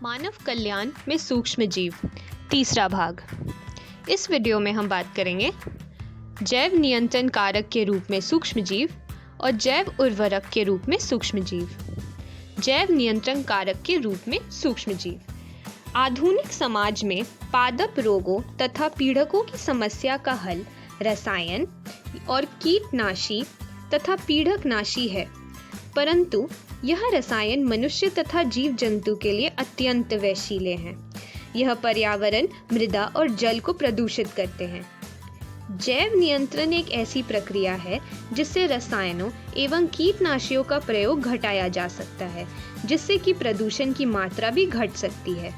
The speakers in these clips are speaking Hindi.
मानव कल्याण में सूक्ष्म जीव, तीसरा भाग। इस वीडियो में हम बात करेंगे जैव नियंत्रण कारक के रूप में सूक्ष्म जीव और जैव उर्वरक के रूप में सूक्ष्म जीव। जैव नियंत्रण कारक के रूप में सूक्ष्म जीव। आधुनिक समाज में पादप रोगों तथा पीड़कों की समस्या का हल रसायन और कीटनाशी तथा पीड़कनाशी है, परंतु यह रसायन मनुष्य तथा जीव जंतु के लिए अत्यंत विषैले हैं। यह पर्यावरण, मृदा और जल को प्रदूषित करते हैं। जैव नियंत्रण एक ऐसी प्रक्रिया है जिससे रसायनों एवं कीटनाशियों का प्रयोग घटाया जा सकता है, जिससे कि प्रदूषण की मात्रा भी घट सकती है।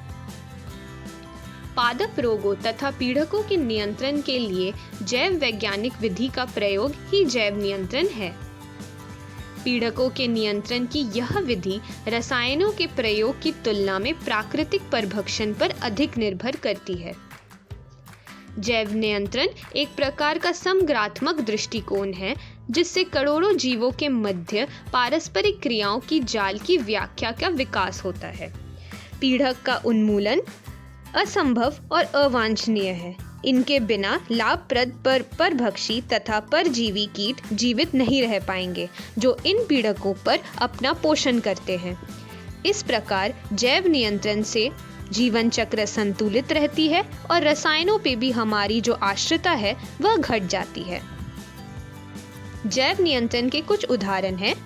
पादप रोगों तथा पीड़कों के नियंत्रण के लिए जैव वैज्ञानिक विधि का प्रयोग ही जैव नियंत्रण है। पीड़कों के नियंत्रण की यह विधि रसायनों के प्रयोग की तुलना में प्राकृतिक परभक्षण पर अधिक निर्भर करती है। जैव नियंत्रण एक प्रकार का समग्रात्मक दृष्टिकोण है, जिससे करोड़ों जीवों के मध्य पारस्परिक क्रियाओं की जाल की व्याख्या का विकास होता है। पीड़क का उन्मूलन असंभव और अवांछनीय है। इनके बिना लाभप्रद परभक्षी तथा परजीवी कीट जीवित नहीं रह पाएंगे, जो इन पीड़कों पर अपना पोषण करते हैं। इस प्रकार जैव नियंत्रण से जीवन चक्र संतुलित रहती है और रसायनों पे भी हमारी जो आश्रितता है वह घट जाती है। जैव नियंत्रण के कुछ उदाहरण हैं।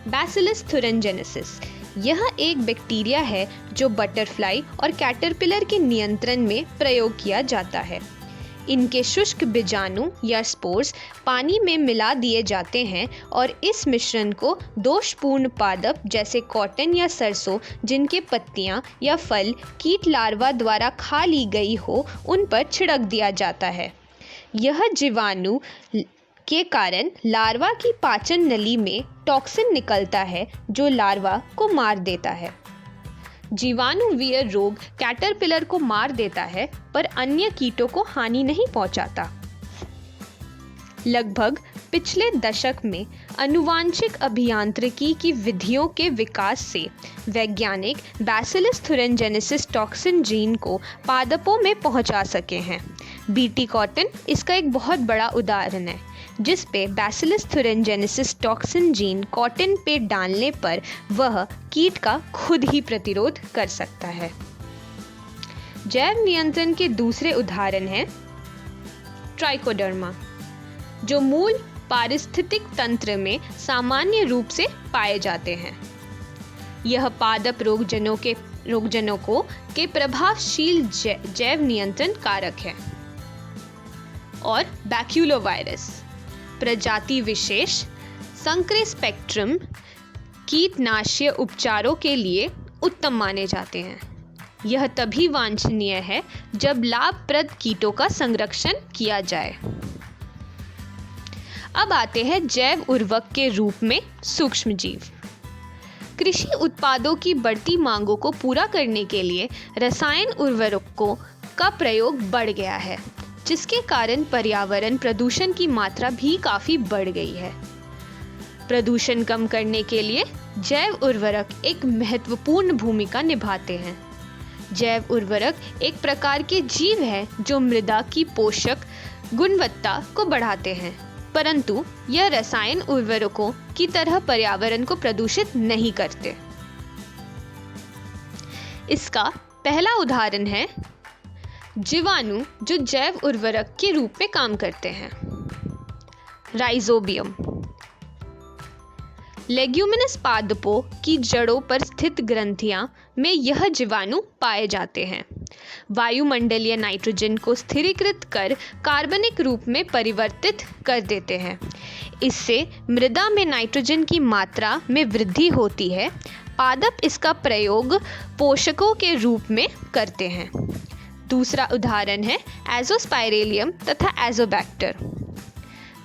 बैसिलस thuringiensis, यह एक बैक्टीरिया है जो बटरफ्लाई और कैटरपिलर के नियंत्रण में प्रयोग किया जाता है। इनके शुष्क बीजाणु या स्पोर्स पानी में मिला दिए जाते हैं और इस मिश्रण को दोषपूर्ण पादप जैसे कॉटन या सरसों, जिनके पत्तियां या फल कीट लार्वा द्वारा खा ली गई हो, उन पर छिड़क दिया जाता है। यह जीवाणु के कारण लार्वा की पाचन नली में टॉक्सिन निकलता है, जो लार्वा को मार देता है। जीवाणुवीय रोग कैटरपिलर को मार देता है, पर अन्य कीटों को हानि नहीं पहुंचाता। लगभग पिछले दशक में आनुवांशिक अभियांत्रिकी की विधियों के विकास से वैज्ञानिक बैसिलस thuringiensis टॉक्सिन जीन को पादपों में पहुंचा सके हैं। बीटी कॉटन इसका एक बहुत बड़ा उदाहरण है, जिस पे bacillus thuringiensis toxin gene cotton पे डालने पर वह कीट का खुद ही प्रतिरोध कर सकता है। जैव नियंत्रण के दूसरे उदाहरण हैं ट्राइकोडर्मा, जो मूल पारिस्थितिक तंत्र में सामान्य रूप से पाए जाते हैं। यह पादप रोगजनकों के प्रभावशील जैव नियंत्रण कारक है। और बैक्यूलोवायरस प्रजाति विशेष संकरे स्पेक्ट्रम कीटनाशीय उपचारों के लिए उत्तम माने जाते हैं। यह तभी वांछनीय है जब लाभप्रद कीटों का संरक्षण किया जाए। अब आते हैं जैव उर्वरक के रूप में सूक्ष्म जीव। कृषि उत्पादों की बढ़ती मांगों को पूरा करने के लिए रसायन उर्वरकों का प्रयोग बढ़ गया है, जिसके कारण पर्यावरण प्रदूषण की मात्रा भी काफ़ी बढ़ गई है। प्रदूषण कम करने के लिए जैव उर्वरक एक महत्वपूर्ण भूमिका निभाते हैं। जैव उर्वरक एक प्रकार के जीव है जो मृदा की पोषक गुणवत्ता को बढ़ाते हैं, परंतु यह रसायन उर्वरकों की तरह पर्यावरण को प्रदूषित नहीं करते। इसका पहला उदाहरण है जीवाणु जो जैव उर्वरक के रूप में काम करते हैं। राइजोबियम लेग्यूमिनस पादपों की जड़ों पर स्थित ग्रंथियां में यह जीवाणु पाए जाते हैं। वायुमंडलीय नाइट्रोजन को स्थिरीकृत कर कार्बनिक रूप में परिवर्तित कर देते हैं। इससे मृदा में नाइट्रोजन की मात्रा में वृद्धि होती है। पादप इसका प्रयोग पोषकों के रूप में करते हैं। दूसरा उदाहरण है एजोस्पाइरेलियम तथा एजोबैक्टर।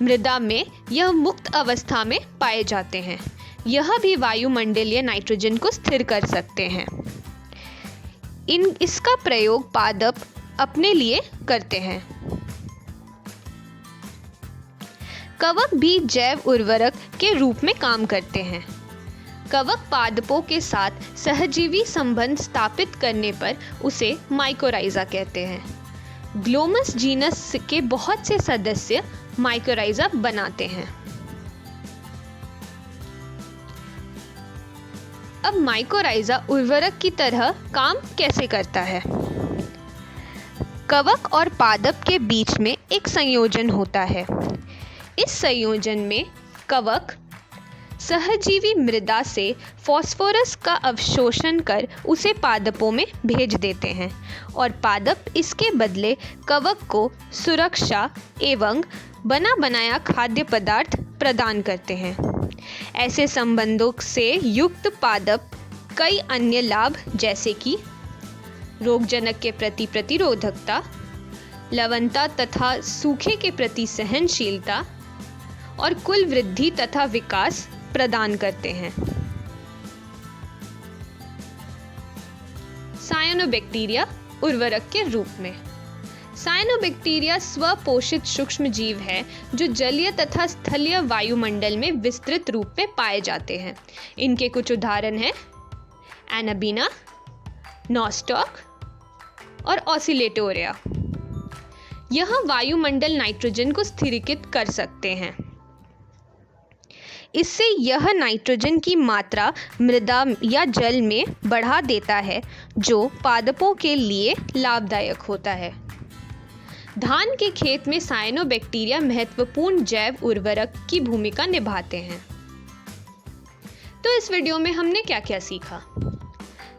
मृदा में यह मुक्त अवस्था में पाए जाते हैं। यह भी वायुमंडलीय नाइट्रोजन को स्थिर कर सकते हैं। इसका प्रयोग पादप अपने लिए करते हैं। कवक भी जैव उर्वरक के रूप में काम करते हैं। कवक पादपों के साथ सहजीवी संबंध स्थापित करने पर उसे माइकोराइजा कहते हैं। ग्लोमस जीनस के बहुत से सदस्य माइकोराइजा बनाते हैं। अब माइकोराइजा उर्वरक की तरह काम कैसे करता है? कवक और पादप के बीच में एक संयोजन होता है। इस संयोजन में कवक सहजीवी मृदा से फास्फोरस का अवशोषण कर उसे पादपों में भेज देते हैं और पादप इसके बदले कवक को सुरक्षा एवं बना बनाया खाद्य पदार्थ प्रदान करते हैं। ऐसे संबंधों से युक्त पादप कई अन्य लाभ जैसे कि रोगजनक के प्रति प्रतिरोधकता, लवणता तथा सूखे के प्रति सहनशीलता और कुल वृद्धि तथा विकास प्रदान करते हैं। सायनोबैक्टीरिया उर्वरक के रूप में। सायनोबैक्टीरिया स्वपोषित सूक्ष्म जीव है जो जलीय तथा स्थलीय वायुमंडल में विस्तृत रूप में पाए जाते हैं। इनके कुछ उदाहरण हैं एनाबीना, नॉस्टॉक और ऑसिलेटोरिया। यह वायुमंडल नाइट्रोजन को स्थिरीकृत कर सकते हैं। इससे यह नाइट्रोजन की मात्रा मृदा या जल में बढ़ा देता है जो पादपों के लिए लाभदायक होता है। धान के खेत में सायनोबैक्टीरिया महत्वपूर्ण जैव उर्वरक की भूमिका निभाते हैं। तो इस वीडियो में हमने क्या क्या सीखा?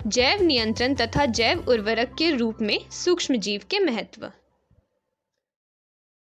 जैव नियंत्रण तथा जैव उर्वरक के रूप में सूक्ष्म जीव के महत्व।